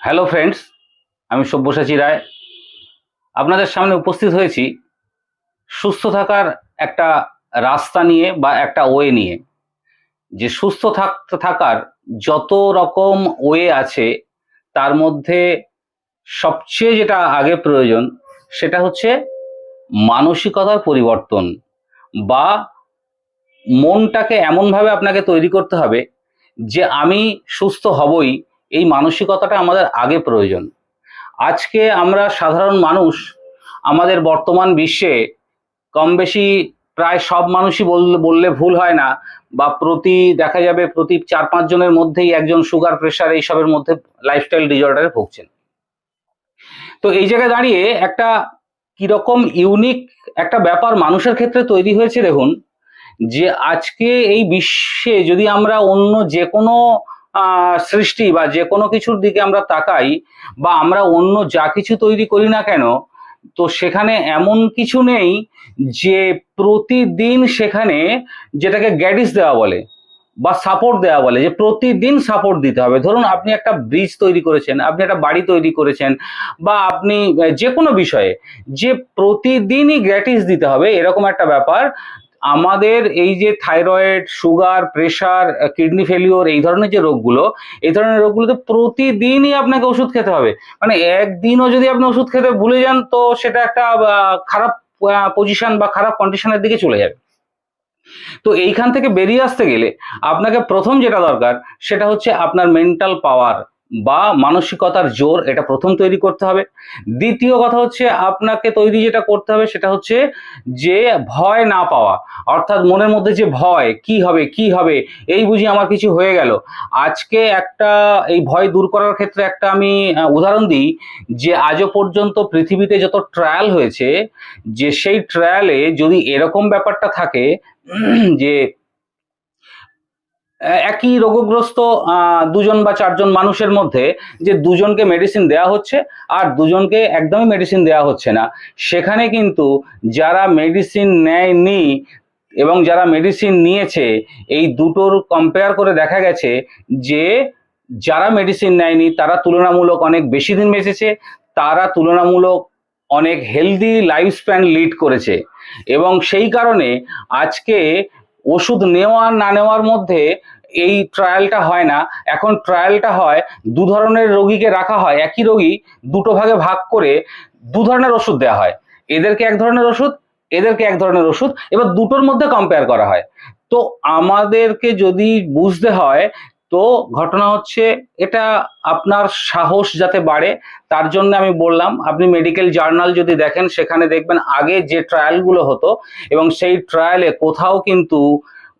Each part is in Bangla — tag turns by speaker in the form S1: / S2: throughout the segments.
S1: হ্যালো ফ্রেন্ডস, আমি সব্যসাচী রায় আপনাদের সামনে উপস্থিত হয়েছি সুস্থ থাকার একটা রাস্তা নিয়ে বা একটা ওয়ে নিয়ে। যে সুস্থ থাকতে থাকার যত রকম ওয়ে আছে তার মধ্যে সবচেয়ে যেটা আগে প্রয়োজন সেটা হচ্ছে মানসিকতার পরিবর্তন, বা মনটাকে এমনভাবে আপনাকে তৈরি করতে হবে যে আমি সুস্থ হবই। এই মানসিকতাটা আমাদের আগে প্রয়োজন। আজকে আমরা সাধারণ মানুষ আমাদের বর্তমান বিশ্বে কম বেশি প্রায় সব মানুষই বললে ভুল হয় না, বা দেখা যাবে প্রতি 4-5 জনের মধ্যেই একজন সুগার প্রেশার এইসবের মধ্যে লাইফস্টাইল ডিসঅর্ডারে ভুগছেন। তো এই জায়গায় দাঁড়িয়ে একটা কিরকম ইউনিক একটা ব্যাপার মানুষের ক্ষেত্রে তৈরি হয়েছে দেখুন, যে আজকে এই বিশ্বে যদি আমরা অন্য যে কোনো সৃষ্টি বা যে কোনো কিছুর দিকে আমরা তাকাই, বা আমরা অন্য যা কিছু তৈরি করি না কেন, তো সেখানে এমন কিছু নেই যে প্রতিদিন সেখানে যেটাকে গ্যাডিস দেওয়া বলে বা সাপোর্ট দেওয়া বলে, যে প্রতিদিন সাপোর্ট দিতে হবে। ধরুন আপনি একটা ব্রিজ তৈরি করেছেন, আপনি একটা বাড়ি তৈরি করেছেন, বা আপনি যে কোনো বিষয়ে যে প্রতিদিনই গ্র্যাটিস দিতে হবে, এরকম একটা ব্যাপার আমাদের এই যে thyroid, sugar, pressure, kidney failure, এই ধরনের রোগগুলোতে প্রতিদিনই আপনাকে ওষুধ খেতে হবে। মানে একদিনও যদি আপনি ওষুধ খেতে ভুলে যান তো সেটা একটা খারাপ পজিশন বা খারাপ কন্ডিশনের দিকে চলে যাবে। তো এইখান থেকে বেরিয়ে আসতে গেলে আপনাকে প্রথম যেটা দরকার সেটা হচ্ছে আপনার মেন্টাল পাওয়ার বা মানসিকতার জোর, এটা প্রথম তৈরি করতে হবে। দ্বিতীয় কথা হচ্ছে আপনাকে তৈরি যেটা করতে হবে সেটা হচ্ছে যে ভয় না পাওয়া, অর্থাৎ মনের মধ্যে যে ভয়, কি হবে কি হবে, এই বুঝি আমার কিছু হয়ে গেল। আজকে একটা এই ভয় দূর করার ক্ষেত্রে একটা আমি উদাহরণ দিই, যে আজও পর্যন্ত পৃথিবীতে যত ট্রায়াল হয়েছে, যে সেই ট্রায়ালে যদি এরকম ব্যাপারটা থাকে যে একই রোগগ্রস্ত দুজন বা চারজন মানুষের মধ্যে যে দুজনকে মেডিসিন দেওয়া হচ্ছে আর দুজনকে একদমই মেডিসিন দেওয়া হচ্ছে না, সেখানে কিন্তু যারা মেডিসিন নেয়নি এবং যারা মেডিসিন নিয়েছে, এই দুটোর কম্পেয়ার করে দেখা গেছে যে যারা মেডিসিন নেয়নি তারা তুলনামূলক অনেক বেশি দিন বেঁচেছে, তারা তুলনামূলক অনেক হেলদি লাইফ স্প্যান লিড করেছে। এবং সেই কারণে আজকে ওষুধ নেওয়া না নেওয়ার মধ্যে এই ট্রায়ালটা হয় না। এখন ট্রায়ালটা হয়, দু ধরনের রোগীকে রাখা হয়, একই রোগী দুটো ভাগে ভাগ করে দু ধরনের ওষুধ দেওয়া হয়, এদেরকে এক ধরনের ওষুধ, এদেরকে এক ধরনের ওষুধ, এবার দুটোর মধ্যে কম্পেয়ার করা হয়। তো আমাদেরকে যদি বুঝতে হয়, তো ঘটনা হচ্ছে এটা আপনার সাহস যাতে বাড়ে তার জন্য আমি বললাম, আপনি মেডিকেল জার্নাল যদি দেখেন সেখানে দেখবেন আগে যে ট্রায়ালগুলো হতো, এবং সেই ট্রায়ালে কোথাও কিন্তু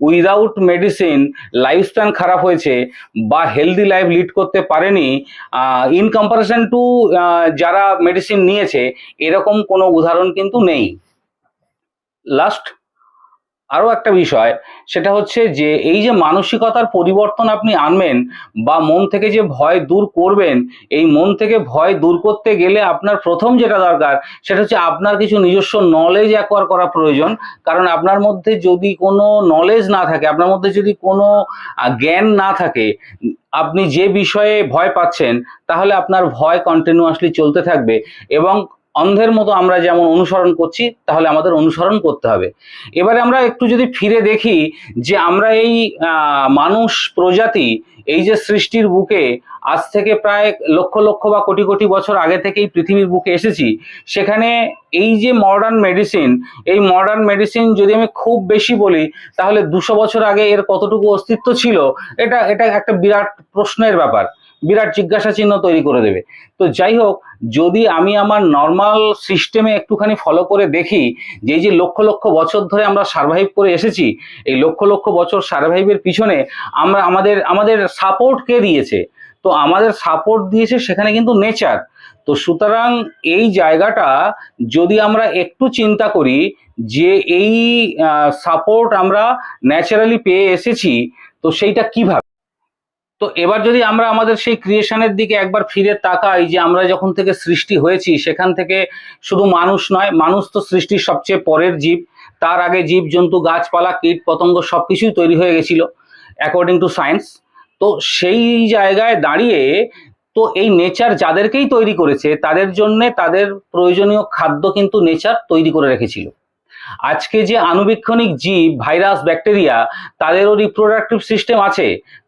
S1: উইদাউট মেডিসিন লাইফ স্প্যান খারাপ হয়েছে বা হেলদি লাইফ লিড করতে পারেনি ইন কম্পারিজন টু যারা মেডিসিন নিয়েছে, এরকম কোনো উদাহরণ কিন্তু নেই। লাস্ট আরও একটা বিষয়, সেটা হচ্ছে যে এই যে মানসিকতার পরিবর্তন আপনি আনবেন বা মন থেকে যে ভয় দূর করবেন, এই মন থেকে ভয় দূর করতে গেলে আপনার প্রথম যেটা দরকার সেটা হচ্ছে আপনার কিছু নিজস্ব নলেজ অ্যাকোয়ার করা প্রয়োজন। কারণ আপনার মধ্যে যদি কোনো নলেজ না থাকে, আপনার মধ্যে যদি কোনো জ্ঞান না থাকে, আপনি যে বিষয়ে ভয় পাচ্ছেন, তাহলে আপনার ভয় কন্টিনিউয়াসলি চলতে থাকবে এবং অন্ধের মতো আমরা যেমন অনুসরণ করছি, তাহলে আমাদের অনুসরণ করতে হবে। এবারে আমরা একটু যদি ফিরে দেখি যে আমরা এই মানুষ প্রজাতি, এই যে সৃষ্টির বুকে আজ থেকে প্রায় লক্ষ লক্ষ বা কোটি কোটি বছর আগে থেকেই পৃথিবীর বুকে এসেছি, সেখানে এই যে মডার্ন মেডিসিন, এই মডার্ন মেডিসিন যদি আমি খুব বেশি বলি তাহলে 200 বছর আগে এর কতটুকু অস্তিত্ব ছিল, এটা এটা একটা বিরাট প্রশ্নের ব্যাপার, বিরাট জিজ্ঞাসা চিহ্ন তৈরি করে দেবে। তো যাই হোক, যদি আমি আমার নর্মাল সিস্টেমে একটুখানি ফলো করে দেখি যে এই যে লক্ষ লক্ষ বছর ধরে আমরা সার্ভাইভ করে এসেছি, এই লক্ষ লক্ষ বছর সার্ভাইভের পিছনে আমরা আমাদের আমাদের সাপোর্ট কে দিয়েছে? তো আমাদের সাপোর্ট দিয়েছে সেখানে কিন্তু নেচার। তো সুতরাং এই জায়গাটা যদি আমরা একটু চিন্তা করি যে এই সাপোর্ট আমরা ন্যাচারালি পেয়ে এসেছি, তো সেইটা কিভাবে। তো এবার যদি আমরা আমাদের সেই ক্রিয়েশনের দিকে একবার ফিরে তাকাই, যে আমরা যখন থেকে সৃষ্টি হয়েছি সেখান থেকে শুধু মানুষ নয়, মানুষ তো সৃষ্টির সবচেয়ে পরের জীব, তার আগে জীব জন্তু গাছপালা কীট পতঙ্গ সবকিছুই তৈরি হয়ে গেছিল অ্যাকর্ডিং টু সায়েন্স। তো সেই জায়গায় দাঁড়িয়ে তো এই নেচার যাদেরকেই তৈরি করেছে তাদের জন্য তাদের প্রয়োজনীয় খাদ্য কিন্তু নেচার তৈরি করে রেখেছিল। আজকে যে আণুবীক্ষণিক জীব, ভাইরাস, ব্যাকটেরিয়া, তাদেরও রিপ্রোডাক্টিভ সিস্টেম আছে,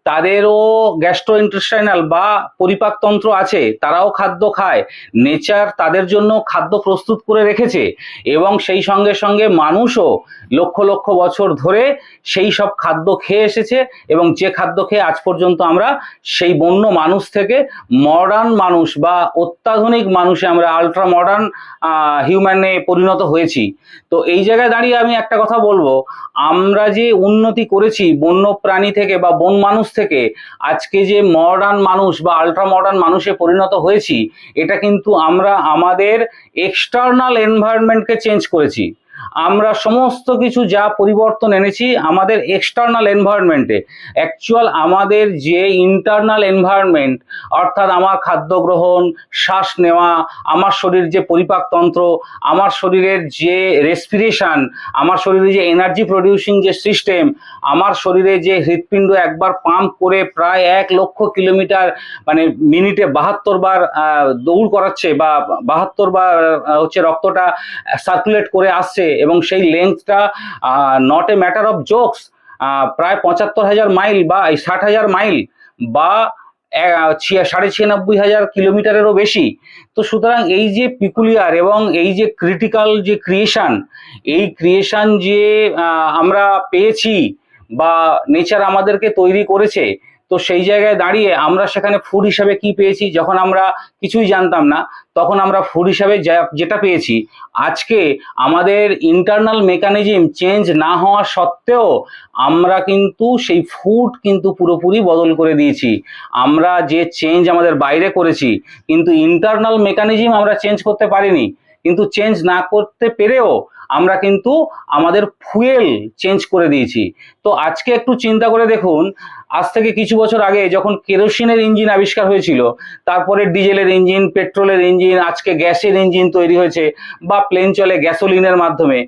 S1: তাদেরও গ্যাস্ট্রোইন্টেস্টাইনাল বা পরিপাকতন্ত্র আছে, তারাও খাদ্য খায়। নেচার তাদের জন্য খাদ্য প্রস্তুত করে রেখেছে এবং সেই সঙ্গে সঙ্গে মানুষও লক্ষ লক্ষ বছর ধরে সেই সব খাদ্য খেয়ে এসেছে এবং যে খাদ্য খেয়ে আজ পর্যন্ত আমরা সেই বন্য মানুষ থেকে মডার্ন মানুষ বা অত্যাধুনিক মানুষে আমরা আলট্রা মডার্ন হিউম্যানে পরিণত হয়েছি। তো এই জায়গায় দাঁড়িয়ে আমি একটা কথা বলবো, আমরা যে উন্নতি করেছি বন্য প্রাণী থেকে বা বন মানুষ থেকে আজকে যে মডার্ন মানুষ বা আলট্রা মডার্ন মানুষে পরিণত হয়েছি, এটা কিন্তু আমরা আমাদের এক্সটার্নাল এনভায়রনমেন্টকে চেঞ্জ করেছি। আমরা সমস্ত কিছু যা পরিবর্তন এনেছি আমাদের এক্সটার্নাল এনভায়রনমেন্টে। অ্যাকচুয়াল আমাদের যে ইন্টারনাল এনভায়রনমেন্ট, অর্থাৎ আমার খাদ্য গ্রহণ, শ্বাস নেওয়া, আমার শরীর যে পরিপাকতন্ত্র, আমার শরীরের যে রেসপিরেশন, আমার শরীরে যে এনার্জি প্রডিউসিং যে সিস্টেম, আমার শরীরে যে হৃৎপিণ্ড একবার পাম্প করে প্রায় 1,00,000 কিলোমিটার মানে মিনিটে 72 বার দৌড় করাচ্ছে বা 72 বার হচ্ছে রক্তটা সার্কুলেট করে আসছে এবং সেই লেন্থটা not a matter of jokes, প্রায় 75,000 মাইল বা 60,000 মাইল বা 96,500 কিলোমিটারেরও বেশি। তো সুতরাং এই যে পিকুলিয়ার এবং এই যে ক্রিটিক্যাল যে ক্রিয়েশন, এই ক্রিয়েশন যে আমরা পেয়েছি বা নেচার আমাদেরকে তৈরি করেছে, তো সেই জায়গায় দাঁড়িয়ে আমরা সেখানে ফুড হিসাবে কি পেয়েছি, যখন আমরা কিছুই জানতাম না তখন আমরা ফুড হিসাবে যেটা পেয়েছি, আজকে আমাদের ইন্টারনাল মেকানিজম চেঞ্জ না হওয়া সত্ত্বেও আমরা কিন্তু সেই ফুড কিন্তু পুরোপুরি বদল করে দিয়েছি। আমরা যে চেঞ্জ আমাদের বাইরে করেছি কিন্তু ইন্টারনাল মেকানিজম আমরা চেঞ্জ করতে পারিনি। কিন্তু চেঞ্জ না করতে পেরেও আমরা কিন্তু আমাদের ফুয়েল চেঞ্জ করে দিয়েছি। তো আজকে একটু চিন্তা করে দেখুন, আজ থেকে কিছু বছর আগে যখন কেরোসিনের ইঞ্জিন আবিষ্কার হয়েছিল, তারপরে ডিজেলের ইঞ্জিন, পেট্রোলের ইঞ্জিন, আজকে গ্যাসের ইঞ্জিন তৈরি হয়েছে বা প্লেন চলে গ্যাসোলিনের মাধ্যমে।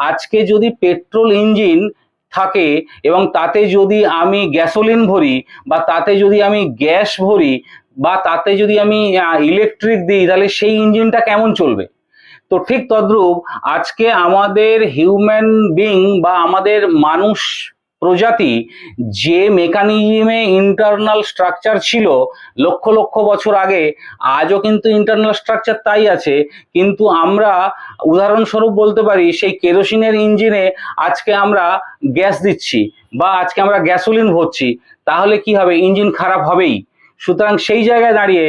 S1: আজকে যদি পেট্রোল ইঞ্জিন থাকে এবং তাতে যদি আমি গ্যাসোলিন ভরি বা তাতে যদি আমি গ্যাস ভরি বা তাতে যদি আমি ইলেকট্রিক দিই, তাহলে সেই ইঞ্জিনটা কেমন চলবে? তো ঠিক তদ্রূপ আজকে আমাদের হিউম্যান বিং বা আমাদের মানুষ প্রজাতি যে মেকানিজমে ইন্টারনাল স্ট্রাকচার ছিল লক্ষ লক্ষ বছর আগে, আজও কিন্তু ইন্টারনাল স্ট্রাকচার তাই আছে। কিন্তু আমরা উদাহরণস্বরূপ বলতে পারি সেই কেরোসিনের ইঞ্জিনে আজকে আমরা গ্যাস দিচ্ছি বা আজকে আমরা গ্যাসোলিন ভরছি, তাহলে কি হবে? ইঞ্জিন খারাপ হবেই। সুতরাং সেই জায়গায় দাঁড়িয়ে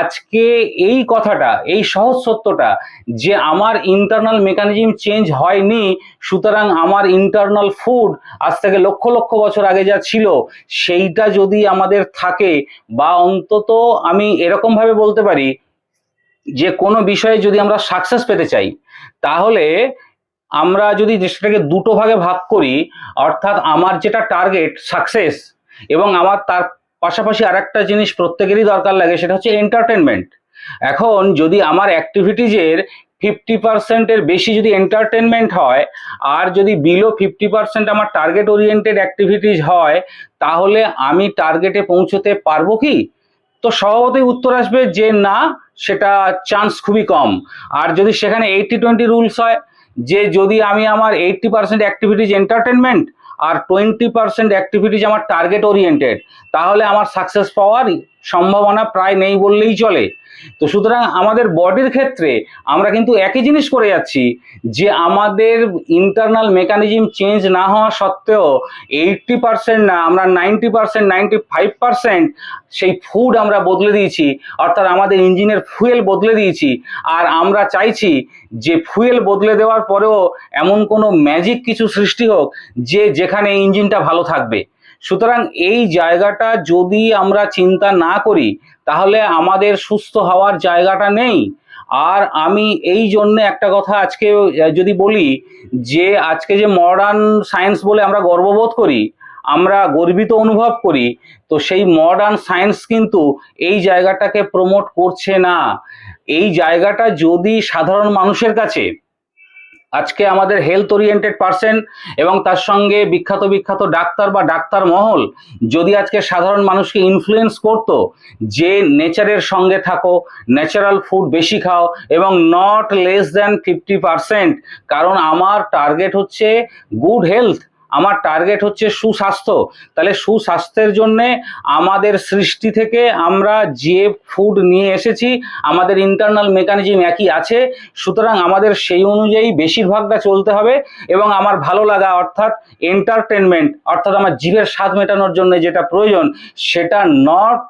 S1: আজকে এই কথাটা, এই সহজ সত্যটা যে আমার ইন্টারনাল মেকানিজম চেঞ্জ হয়নি, সুতরাং আমার ইন্টারনাল ফুড আজ থেকে লক্ষ লক্ষ বছর আগে যা ছিল সেইটা যদি আমাদের থাকে, বা অন্তত আমি এরকম ভাবে বলতে পারি যে কোনো বিষয়ে যদি আমরা সাকসেস পেতে চাই, তাহলে আমরা যদি সেটাকে দুটো ভাগে ভাগ করি, অর্থাৎ আমার যেটা টার্গেট সাকসেস এবং আমার তার পাশাপাশি আরেকটা জিনিস প্রত্যেকেরই দরকার লাগে, সেটা হচ্ছে এন্টারটেনমেন্ট। এখন যদি আমার অ্যাক্টিভিটিজের 50%-এর বেশি যদি এন্টারটেনমেন্ট হয় আর যদি বিলো 50% আমার টার্গেট ওরিয়েন্টেড অ্যাক্টিভিটিস হয়, তাহলে আমি টার্গেটে পৌঁছতে পারবো কি? তো স্বভাবতই উত্তর আসবে যে না, সেটা চান্স খুবই কম। আর যদি সেখানে 80-20 রুলস হয়, যে যদি আমি আমার 80% অ্যাক্টিভিটিজ এন্টারটেনমেন্ট আর 20% অ্যাক্টিভিটিজ আমার টার্গেট ওরিয়েন্টেড, তাহলে আমার সাকসেস পাওয়ার সম্ভাবনা প্রায় নেই বললেই চলে। তো সুতরাং আমাদের বডির ক্ষেত্রে আমরা কিন্তু একই জিনিস করে যাচ্ছি, যে আমাদের ইন্টারনাল মেকানিজম চেঞ্জ না হওয়া সত্ত্বেও 80% না, আমরা 90%, 95% সেই ফুড আমরা বদলে দিয়েছি, অর্থাৎ আমাদের ইঞ্জিনের ফুয়েল বদলে দিয়েছি। আর আমরা চাইছি যে ফুয়েল বদলে দেওয়ার পরেও এমন কোনো ম্যাজিক কিছু সৃষ্টি হোক যে যেখানে ইঞ্জিনটা ভালো থাকবে। সুতরাং এই জায়গাটা যদি আমরা চিন্তা না করি, তাহলে আমাদের সুস্থ হওয়ার জায়গাটা নেই। আর আমি এই জন্য একটা কথা আজকে যদি বলি, যে আজকে যে মডার্ন সায়েন্স বলে আমরা গর্ববোধ করি, আমরা গর্বিত অনুভব করি, তো সেই মডার্ন সায়েন্স কিন্তু এই জায়গাটাকে প্রমোট করছে না। এই জায়গাটা যদি সাধারণ মানুষের কাছে আজকে আমাদের হেলথ ওরিয়েন্টেড পার্সন এবং তার সঙ্গে বিখ্যাত বিখ্যাত ডাক্তার বা ডাক্তার মহল যদি আজকে সাধারণ মানুষকে ইনফ্লুয়েন্স করতো যে নেচারের সঙ্গে থাকো, ন্যাচারাল ফুড বেশি খাও এবং নট লেস দ্যান 50%, কারণ আমার টার্গেট হচ্ছে গুড হেলথ, আমার টার্গেট হচ্ছে সুস্বাস্থ্য। তাহলে সুস্বাস্থ্যের জন্যে আমাদের সৃষ্টি থেকে আমরা যে ফুড নিয়ে এসেছি আমাদের ইন্টারনাল মেকানিজম একই আছে, সুতরাং আমাদের সেই অনুযায়ী বেশিরভাগটা চলতে হবে। এবং আমার ভালো লাগা অর্থাৎ এন্টারটেনমেন্ট অর্থাৎ আমার জিভের স্বাদ মেটানোর জন্য যেটা প্রয়োজন সেটা নট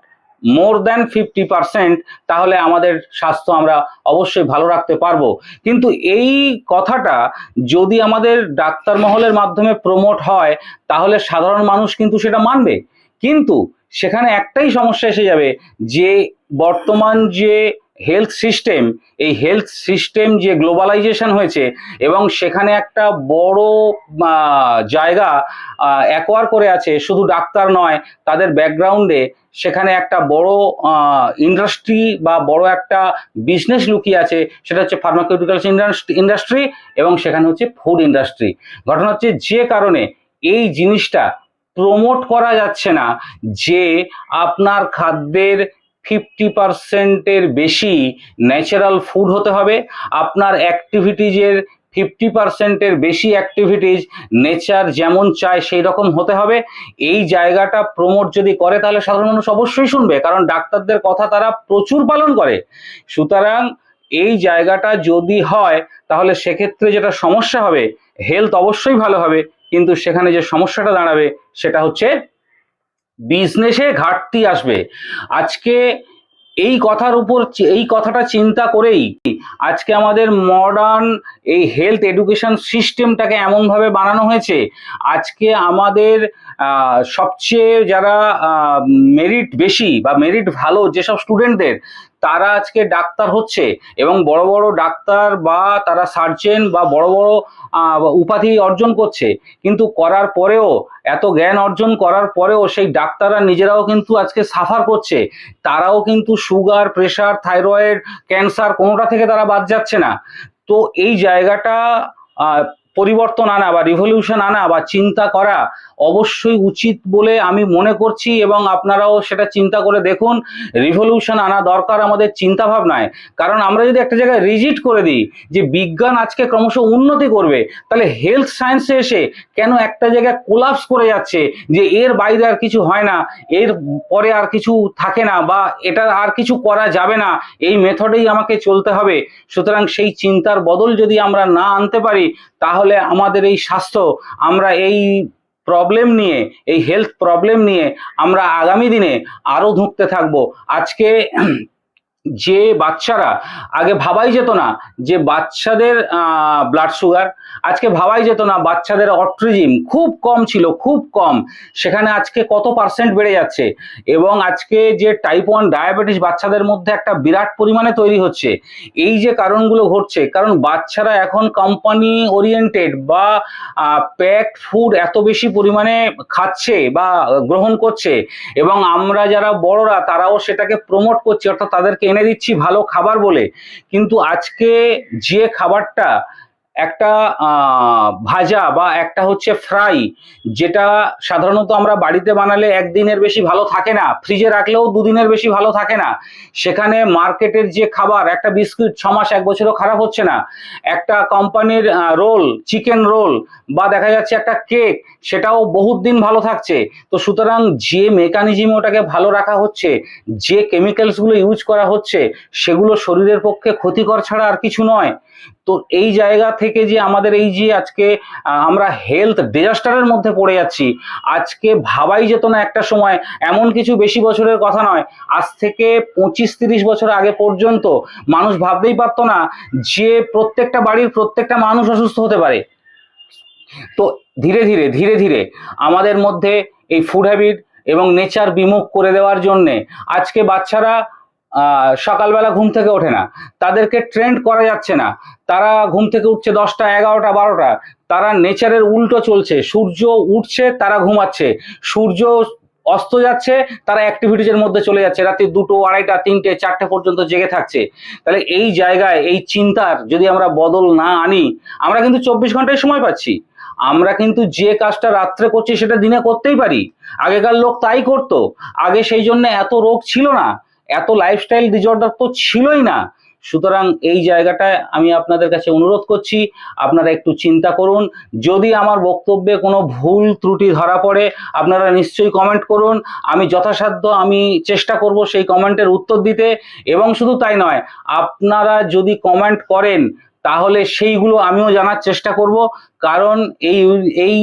S1: মোর দ্যান 50%, তাহলে আমাদের স্বাস্থ্য আমরা অবশ্যই ভালো রাখতে পারবো। কিন্তু এই কথাটা যদি আমাদের ডাক্তার মহলের মাধ্যমে প্রমোট হয় তাহলে সাধারণ মানুষ কিন্তু সেটা মানবে। কিন্তু সেখানে একটাই সমস্যা এসে যাবে যে বর্তমান যে হেলথ সিস্টেম, এই হেলথ সিস্টেম যে গ্লোবালাইজেশন হয়েছে এবং সেখানে একটা বড় জায়গা অ্যাকোয়ার করে আছে, শুধু ডাক্তার নয় তাদের ব্যাকগ্রাউন্ডে সেখানে একটা বড় ইন্ডাস্ট্রি বা বড় একটা বিজনেস লুকিয়ে আছে, সেটা হচ্ছে ফার্মাকিউটিক্যালস ইন্ডাস্ট্রি এবং সেখানে হচ্ছে ফুড ইন্ডাস্ট্রি। ঘটনা হচ্ছে যে কারণে এই জিনিসটা প্রমোট করা যাচ্ছে না যে আপনার খাদ্যের 50%-এর বেশি ন্যাচারাল ফুড হতে হবে, আপনার অ্যাক্টিভিটিজের 50%-এর বেশি অ্যাক্টিভিটিজ নেচার যেমন চায় সেই রকম হতে হবে। এই জায়গাটা প্রমোট যদি করে তাহলে সাধারণ মানুষ অবশ্যই শুনবে, কারণ ডাক্তারদের কথা তারা প্রচুর পালন করে। সুতরাং এই জায়গাটা যদি হয় তাহলে সেক্ষেত্রে যেটা সমস্যা হবে, হেলথ অবশ্যই ভালো হবে কিন্তু সেখানে যে সমস্যাটা দাঁড়াবে সেটা হচ্ছে বিজনেসে ঘাটতি আসবে। আজকে এই কথার উপর এই কথাটা চিন্তা করেই আজকে আমাদের মডার্ন এই হেলথ এডুকেশন সিস্টেমটাকে এমনভাবে বানানো হয়েছে, আজকে আমাদের সবচেয়ে যারা মেরিট বেশি বা মেরিট ভালো যেসব স্টুডেন্টদের তারা আজকে ডাক্তার হচ্ছে এবং বড় বড় ডাক্তার বা তারা সার্জেন বা বড় বড় উপাধি অর্জন করছে। কিন্তু করার পরেও এত জ্ঞান অর্জন করার পরেও সেই ডাক্তাররা নিজেরাও কিন্তু আজকে সাফার করছে, তারাও কিন্তু সুগার, প্রেশার, থাইরয়েড, ক্যান্সার কোনোটা থেকে তারা বাদ যাচ্ছে না। তো এই জায়গাটা পরিবর্তন আনা বা রিভলিউশন আনা বা চিন্তা করা অবশ্যই উচিত বলে আমি মনে করছি এবং আপনারাও সেটা চিন্তা করে দেখুন। রিভলিউশন আনা দরকার আমাদের চিন্তা ভাবনায়, কারণ আমরা যদি একটা জায়গায় রিজিট করে দিই যে বিজ্ঞান আজকে ক্রমশ উন্নতি করবে, তাহলে হেলথ সায়েন্সে এসে কেন একটা জায়গায় কোলাপস করে যাচ্ছে যে এর বাইরে আর কিছু হয় না, এর পরে আর কিছু থাকে না বা এটা আর কিছু করা যাবে না, এই মেথডেই আমাকে চলতে হবে। সুতরাং সেই চিন্তার বদল যদি আমরা না আনতে পারি তাহলে আমাদের এই স্বাস্থ্য, আমরা এই প্রবলেম নিয়ে, এই হেলথ প্রবলেম নিয়ে আমরা আগামী দিনে আরো ধুঁকতে থাকবো। আজকে যে বাচ্চারা আগে ভাবাই যেত না যে বাচ্চাদের ব্লাড সুগার, আজকে ভাবাই যেত না বাচ্চাদের অটিজম খুব কম ছিল, খুব কম, সেখানে আজকে কত পার্সেন্ট বেড়ে যাচ্ছে। এবং আজকে যে টাইপ 1 ডায়াবেটিস বাচ্চাদের মধ্যে একটা বিরাট পরিমাণে তৈরি হচ্ছে। এই যে কারণগুলো ঘটছে, কারণ বাচ্চারা এখন কোম্পানি ওরিয়েন্টেড বা প্যাকড ফুড এত বেশি পরিমাণে খাচ্ছে বা গ্রহণ করছে এবং আমরা যারা বড়রা তারাও সেটাকে প্রমোট করছি, অর্থাৎ তাদেরকে এনে দিচ্ছি ভালো খাবার বলে। কিন্তু আজকে যে খাবারটা একটা ভাজা বা একটা হচ্ছে ফ্রাই, যেটা সাধারণত আমরা বাড়িতে বানালে একদিনের বেশি ভালো থাকে না, ফ্রিজে রাখলেও দুদিনের বেশি ভালো থাকে না, সেখানে মার্কেটের যে খাবার একটা বিস্কুট 6 মাস 1 বছরও খারাপ হচ্ছে না, একটা কোম্পানির রোল, চিকেন রোল বা দেখা যাচ্ছে একটা কেক, সেটাও বহুত দিন ভালো থাকছে। তো সুতরাং যে মেকানিজম ওটাকে ভালো রাখা হচ্ছে, যে কেমিক্যালসগুলো ইউজ করা হচ্ছে সেগুলো শরীরের পক্ষে ক্ষতিকর ছাড়া আর কিছু নয়। তো এই জায়গা থেকে যে আমাদের এই যে আজকে আমরা হেলথ ডিজাস্টারের মধ্যে পড়ে যাচ্ছি, আজকে ভাবাই যেত না একটা সময়, এমন কিছু বেশি বছরের কথা নয়, আজ থেকে 25-30 বছর আগে পর্যন্ত মানুষ ভাবতেই পারতো না যে প্রত্যেকটা বাড়ির প্রত্যেকটা মানুষ অসুস্থ হতে পারে। তো ধীরে ধীরে ধীরে ধীরে আমাদের মধ্যে এই ফুড হ্যাবিট এবং নেচার বিমুখ করে দেওয়ার জন্যে আজকে বাচ্চারা সকালবেলা ঘুম থেকে ওঠে না, তাদেরকে ট্রেন্ড করা যাচ্ছে না, তারা ঘুম থেকে উঠছে 10টা, 11টা, 12টা, তারা নেচারের উল্টো চলছে। সূর্য উঠছে তারা ঘুমাচ্ছে, সূর্য অস্ত যাচ্ছে, তারা অ্যাক্টিভিটিজের মধ্যে চলে যাচ্ছে, রাত্রি 2টো 2:30টা 3টে 4টে পর্যন্ত জেগে থাকছে। তাহলে এই জায়গায় এই চিন্তার যদি আমরা বদল না আনি, আমরা কিন্তু 24 ঘন্টায় সময় পাচ্ছি, আমরা কিন্তু যে কাজটা রাত্রে করছি সেটা দিনে করতেই পারি। আগেকার লোক তাই করতো, আগে সেই জন্য এত রোগ ছিল না, এত লাইফস্টাইল ডিসঅর্ডার তো ছিলই না। সুতরাং এই জায়গাটায় আমি আপনাদের কাছে অনুরোধ করছি, আপনারা একটু চিন্তা করুন। যদি আমার বক্তব্যে কোনো ভুল ত্রুটি ধরা পড়ে, আপনারা নিশ্চয়ই কমেন্ট করুন, আমি যথাসাধ্য আমি চেষ্টা করব সেই কমেন্টের উত্তর দিতে। এবং শুধু তাই নয়, আপনারা যদি কমেন্ট করেন তাহলে সেইগুলো আমিও জানার চেষ্টা করব, কারণ এই এই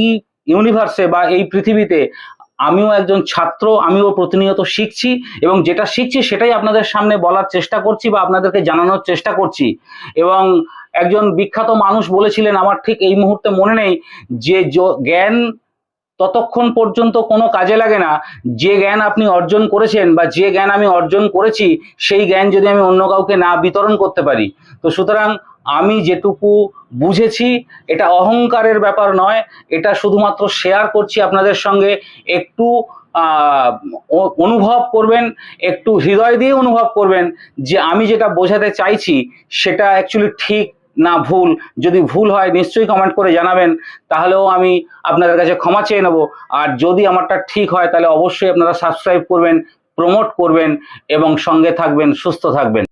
S1: ইউনিভার্সে বা এই পৃথিবীতে আমিও একজন ছাত্র, আমিও প্রতিনিয়ত শিখছি, এবং যেটা শিখছি সেটাই আপনাদের সামনে বলার চেষ্টা করছি বা আপনাদেরকে জানানোর চেষ্টা করছি। এবং একজন বিখ্যাত মানুষ বলেছিলেন, আমার ঠিক এই মুহূর্তে মনে নেই, যে জ্ঞান ততক্ষণ পর্যন্ত কোনো কাজে লাগে না যে জ্ঞান আপনি অর্জন করেছেন বা যে জ্ঞান আমি অর্জন করেছি সেই জ্ঞান যদি আমি অন্য কাউকে না বিতরণ করতে পারি। তো সুতরাং আমি যেটুকু বুঝেছি, এটা অহংকারের ব্যাপার নয়, এটা শুধুমাত্র শেয়ার করছি আপনাদের সঙ্গে। একটু অনুভব করবেন, একটু হৃদয় দিয়ে অনুভব করবেন যে আমি যেটা বোঝাতে চাইছি সেটা অ্যাকচুয়ালি ঠিক না ভুল। যদি ভুল হয় নিশ্চয়ই কমেন্ট করে জানাবেন, তাহলেও আমি আপনাদের কাছে ক্ষমা চেয়ে নেব। আর যদি আমারটা ঠিক হয় তাহলে অবশ্যই আপনারা সাবস্ক্রাইব করবেন, প্রমোট করবেন এবং সঙ্গে থাকবেন, সুস্থ থাকবেন।